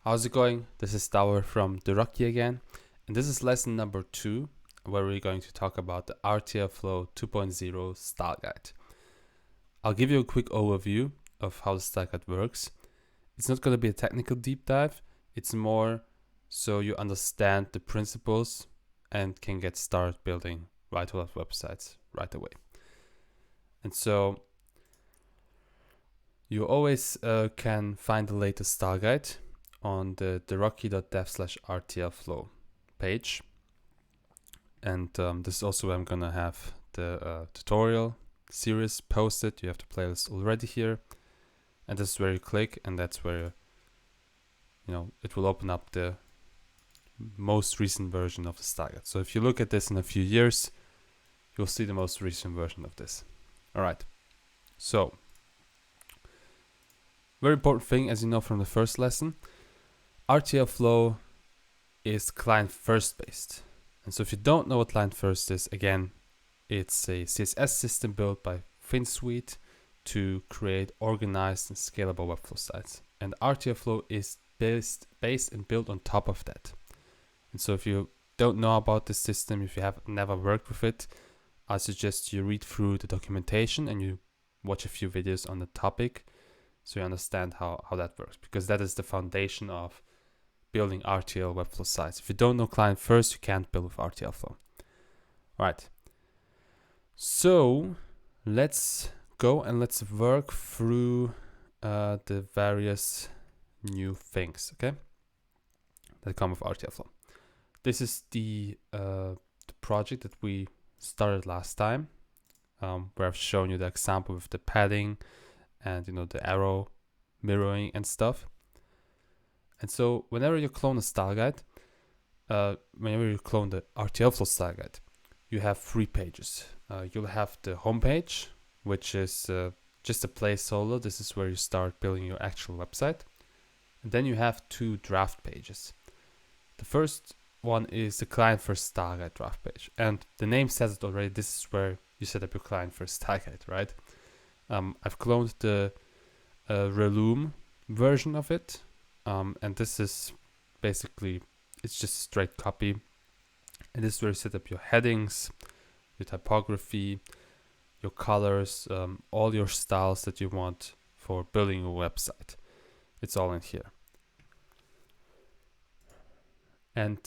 How's it going? This is Davor from Derokki again, and this is lesson number 2, where we're going to talk about the RTLflow 2.0 Style Guide. I'll give you a quick overview of how the style guide works. It's not going to be a technical deep dive, it's more so you understand the principles and can get started building right-to-left websites right away. And so you always can find the latest style guide on the derokki.dev/RTLflow page. And this is also where I'm gonna have the tutorial series posted. You have the playlist already here. And this is where you click, and that's where it will open up the most recent version of the style guide. So if you look at this in a few years, you'll see the most recent version of this. Alright. So very important thing, as you know from the first lesson, RTLflow is client-first based. And so if you don't know what client-first is, again, it's a CSS system built by FinSuite to create organized and scalable Webflow sites. And RTLflow is based and built on top of that. And so if you don't know about this system, if you have never worked with it, I suggest you read through the documentation and you watch a few videos on the topic so you understand how that works, because that is the foundation of building RTL Webflow sites. If you don't know client first, you can't build with RTLflow. Right. So let's go and let's work through the various new things, okay, that come with RTLflow. This is the project that we started last time, where I've shown you the example with the padding and the arrow mirroring and stuff. And so whenever you clone a style guide, whenever you clone the RTLflow style guide, you have 3 pages. You'll have the home page, which is just a placeholder. This is where you start building your actual website. And then you have 2 draft pages. The first one is the client-first style guide draft page. And the name says it already. This is where you set up your client-first style guide, right? I've cloned the Reloom version of it. And this is basically, it's just a straight copy. And this is where you set up your headings, your typography, your colors, all your styles that you want for building your website. It's all in here. And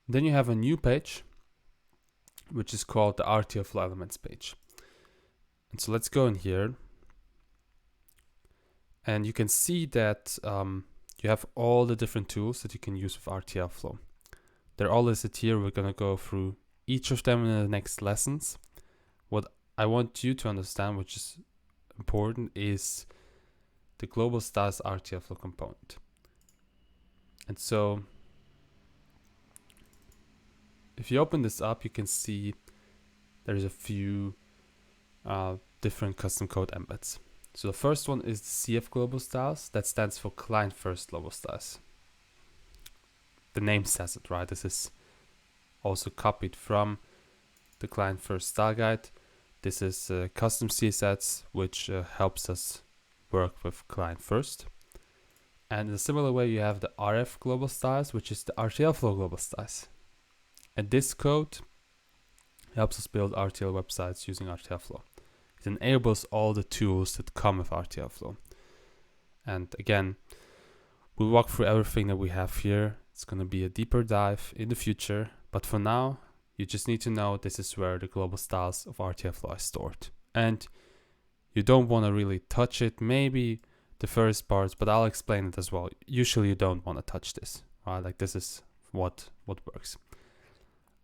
then you have a new page, which is called the RTLflow Elements page. And so let's go in here. And you can see that you have all the different tools that you can use with RTLflow. They're all listed here. We're going to go through each of them in the next lessons. What I want you to understand, which is important, is the global styles RTLflow component. And so if you open this up, you can see there's a few different custom code embeds. So the first one is the CF global styles. That stands for client first global styles. The name says it, right? This is also copied from the client first style guide. This is custom CSS, which helps us work with client first. And in a similar way, you have the RF global styles, which is the RTLflow global styles. And this code helps us build RTL websites using RTLflow. It enables all the tools that come with RTLflow. And again, we'll walk through everything that we have here. It's going to be a deeper dive in the future. But for now, you just need to know this is where the global styles of RTLflow are stored. And you don't want to really touch it. Maybe the first parts, but I'll explain it as well. Usually you don't want to touch this, right? Like this is what works.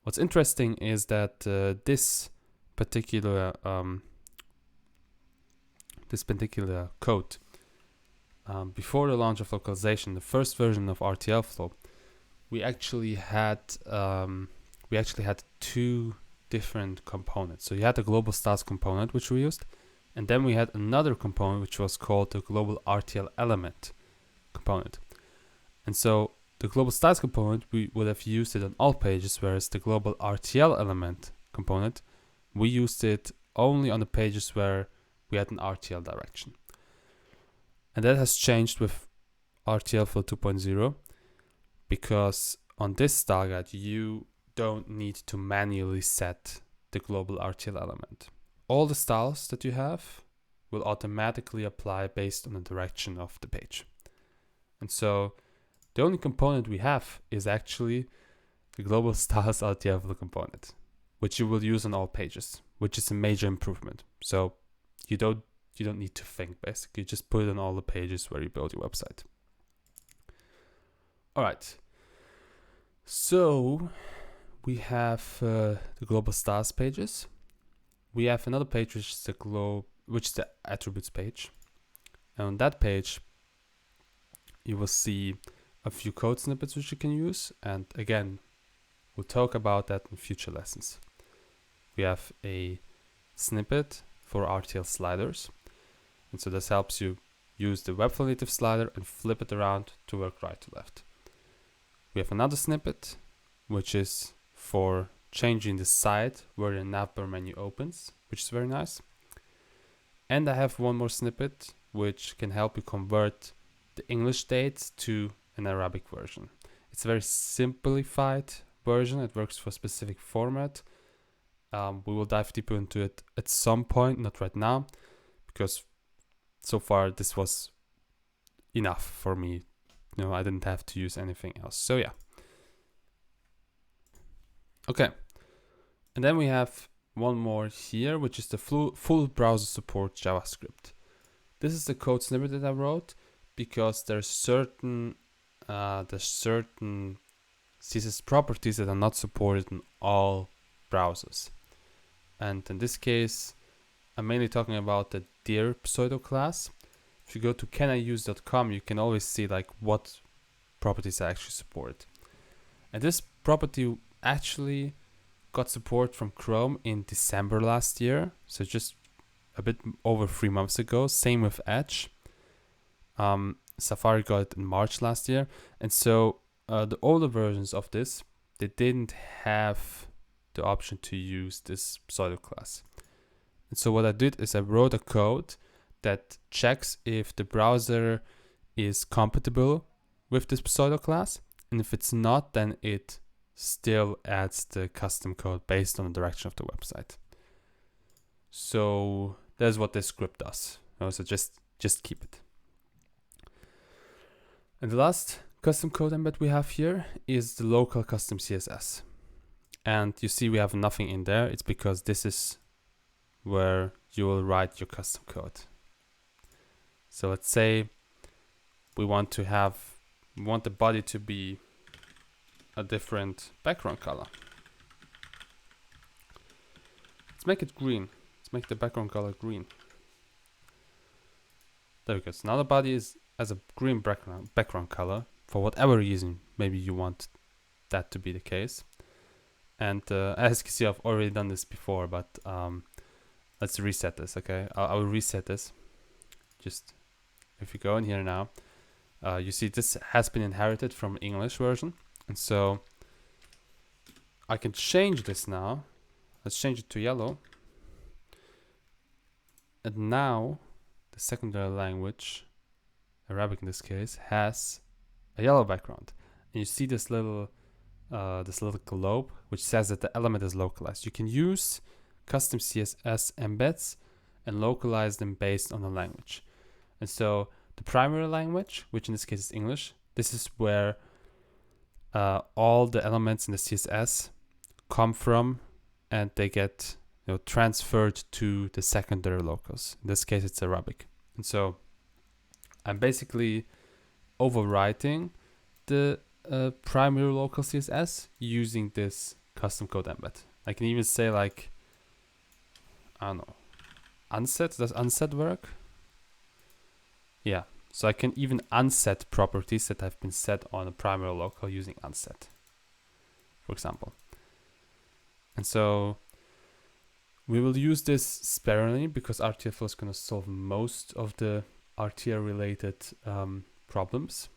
What's interesting is that this particular code, before the launch of localization, the first version of RTLflow, we actually had 2 different components. So you had the global styles component, which we used, and then we had another component which was called the global RTL Element component. And so the global styles component, we would have used it on all pages, whereas the global RTL Element component, we used it only on the pages where we had an RTL direction. And that has changed with RTLflow 2.0 because on this style guide you don't need to manually set the global RTL element. All the styles that you have will automatically apply based on the direction of the page. And so the only component we have is actually the global styles RTLflow component, which you will use on all pages, which is a major improvement. So you don't need to think, basically. Just put it on all the pages where you build your website. All right. So we have the global styles pages. We have another page which is the attributes page. And on that page, you will see a few code snippets which you can use. And again, we'll talk about that in future lessons. We have a snippet for RTL sliders. And so this helps you use the Webflow native slider and flip it around to work right to left. We have another snippet, which is for changing the site where the navbar menu opens, which is very nice. And I have one more snippet, which can help you convert the English dates to an Arabic version. It's a very simplified version. It works for a specific format. We will dive deeper into it at some point, not right now, because so far this was enough for me. I didn't have to use anything else. So yeah. Okay. And then we have one more here, which is the full browser support JavaScript. This is the code snippet that I wrote because there's certain CSS properties that are not supported in all browsers. And in this case, I'm mainly talking about the dir pseudo class. If you go to caniuse.com, you can always see like what properties are actually supported. And this property actually got support from Chrome in December last year, so just a bit over 3 months ago. Same with Edge. Safari got it in March last year, and so the older versions of this, they didn't have the option to use this pseudo class. And so what I did is I wrote a code that checks if the browser is compatible with this pseudo class, and if it's not, then it still adds the custom code based on the direction of the website. So that's what this script does. So just keep it. And the last custom code embed we have here is the local custom CSS. And you see we have nothing in there. It's because this is where you will write your custom code. So let's say we want the body to be a different background color. Let's make it green. Let's make the background color green. There we go. So now the body has a green background color for whatever reason. Maybe you want that to be the case. And as you can see, I've already done this before, but let's reset this. Okay, I will reset this. Just if you go in here now, you see this has been inherited from English version. And so I can change this now. Let's change it to yellow. And now the secondary language, Arabic in this case, has a yellow background. And you see this little globe which says that the element is localized. You can use custom CSS embeds and localize them based on the language. And so the primary language, which in this case is English, this is where all the elements in the CSS come from, and they get transferred to the secondary locals. In this case, it's Arabic. And so I'm basically overwriting the primary local CSS using this custom code embed. I can even say like, I don't know, unset. Does unset work? Yeah. So I can even unset properties that have been set on a primary local using unset, for example. And so we will use this sparingly because RTLflow is going to solve most of the RTL related problems.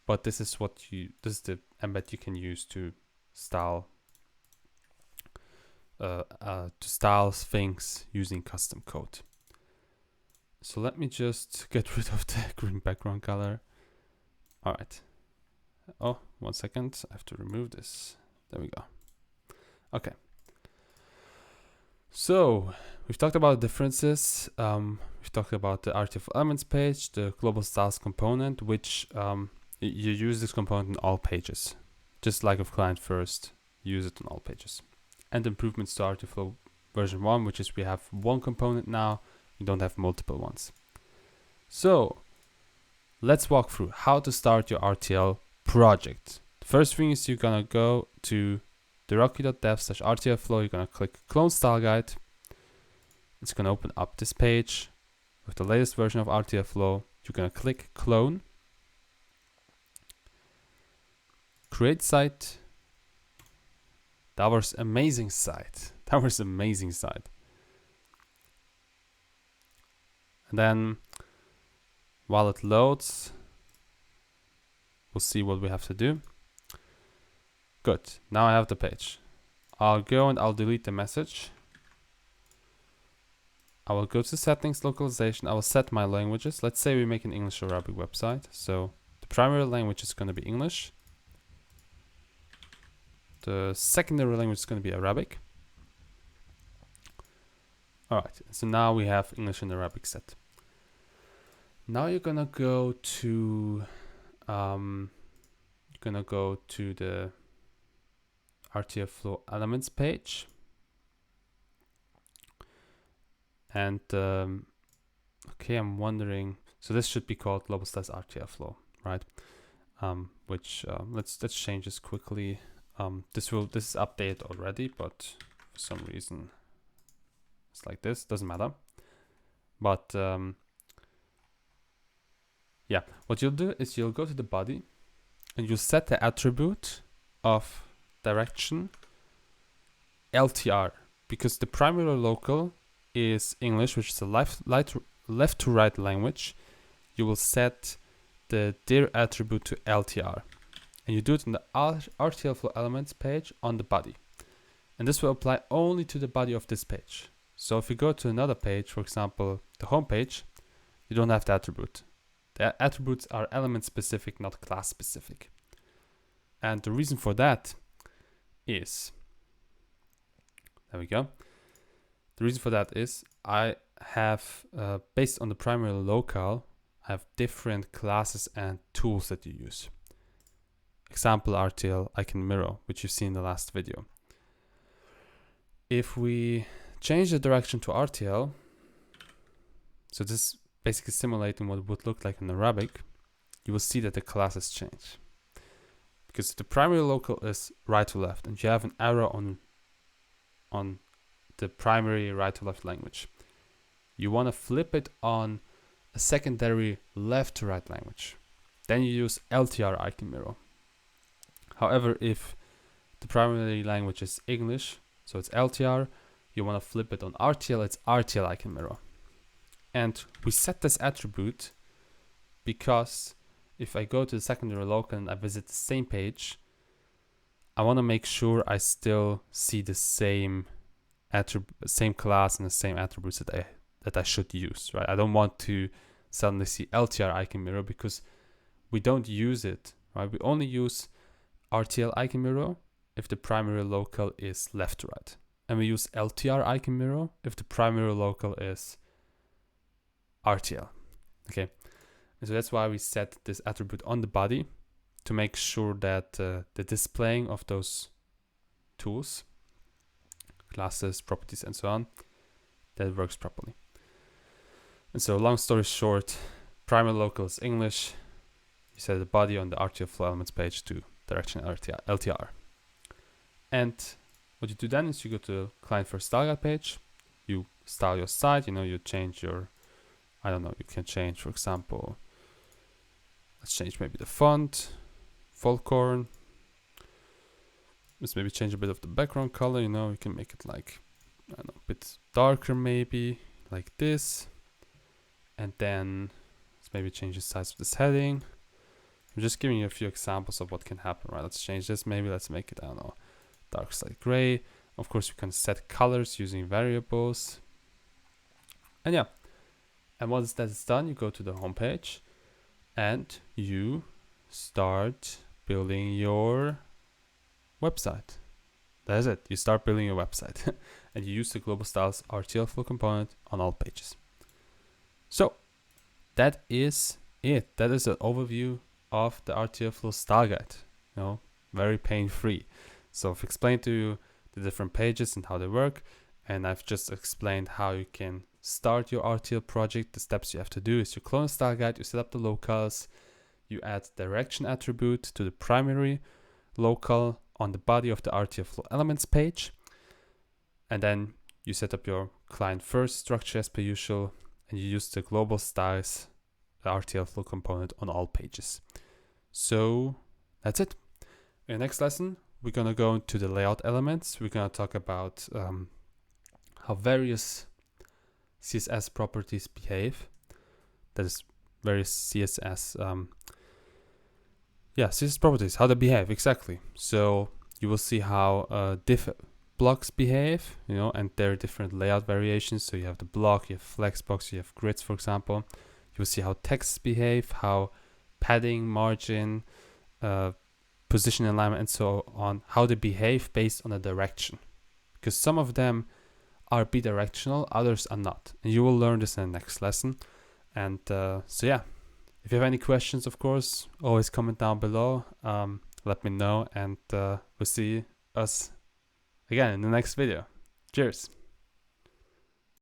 But this is the embed you can use to style things using custom code. So let me just get rid of the green background color. All right. Oh, 1 second. I have to remove this. There we go. Okay. So we've talked about differences. We've talked about the RTL Elements page, the global styles component, which you use this component in all pages, just like of Client-First, use it on all pages. And improvements to RTLflow version 1, which is we have one component now, you don't have multiple ones. So let's walk through how to start your RTL project. The first thing is you're gonna go to derokki.dev/RTLflow. You're gonna click Clone Style Guide. It's gonna open up this page with the latest version of RTLflow. You're gonna click Clone, create site. Davor's amazing site. Davor's amazing site. And then while it loads, we'll see what we have to do. Good. Now I have the page. I'll go and I'll delete the message. I will go to settings, localization. I will set my languages. Let's say we make an English or Arabic website. So the primary language is going to be English. The secondary language is going to be Arabic. All right. So now we have English and Arabic set. Now you're going to go to the RTLflow Elements page. And okay, I'm wondering, so this should be called global styles RTLflow, right? Let's change this quickly. This is updated already, but for some reason it's like this. Doesn't matter. But yeah, what you'll do is you'll go to the body and you'll set the attribute of direction LTR, because the primary local is English, which is a left to right language. You will set the dir attribute to LTR, and you do it in the RTLflow Elements page on the body, and this will apply only to the body of this page. So if you go to another page, for example the home page, you don't have the attribute. The attributes are element specific, not class specific. And the reason for that is, there we go. The reason for that is I have, based on the primary locale, I have different classes and tools that you use. Example, RTL icon mirror, which you've seen in the last video. If we change the direction to RTL, so this is basically simulating what it would look like in Arabic, you will see that the classes change. Because the primary local is right to left, and you have an arrow on the primary right to left language. You want to flip it on a secondary left to right language. Then you use LTR icon mirror. However, if the primary language is English, so it's LTR, you want to flip it on RTL, it's RTL icon mirror. And we set this attribute because if I go to the secondary local and I visit the same page, I want to make sure I still see the same class and the same attributes that I should use, right? I don't want to suddenly see LTR icon mirror because we don't use it, right? We only use RTL icon mirror if the primary local is left to right. And we use LTR icon mirror if the primary local is RTL, okay? And so that's why we set this attribute on the body to make sure that the displaying of those tools, classes, properties, and so on, that works properly. And so long story short, primary local is English. You set the body on the RTLflow Elements page to direction LTR. And what you do then is you go to Client-First Styleguide page, you style your site, you change your, I don't know, you can change, for example, let's change maybe the font, Folkorn. Let's maybe change a bit of the background color, you can make it like, I don't know, a bit darker maybe, like this. And then let's maybe change the size of this heading. I'm just giving you a few examples of what can happen, right? Let's change this, maybe let's make it, I don't know, dark side gray. Of course, you can set colors using variables. And yeah, and once that is done, you go to the home page and you start building your website. That's it. You start building your website and you use the global styles RTLflow component on all pages. So that is it. That is an overview of the RTLflow style guide. You know, very pain-free. So I've explained to you the different pages and how they work, and I've just explained how you can start your RTL project. The steps you have to do is you clone a style guide, you set up the locales, you add direction attribute to the primary local on the body of the RTLflow Elements page, and then you set up your client-first structure as per usual, and you use the global styles RTLflow component on all pages. So that's it. In the next lesson, we're gonna go into the layout elements. We're gonna talk about how various CSS properties behave. That is various CSS CSS properties, how they behave exactly. So you will see how div blocks behave, you know, and there are different layout variations. So you have the block, you have flexbox, you have grids, for example. You will see how texts behave, how padding, margin, position alignment, and so on, how they behave based on a direction. Because some of them are bidirectional, others are not. And you will learn this in the next lesson. And so yeah, if you have any questions, of course, always comment down below. Let me know, and we'll see us again in the next video. Cheers.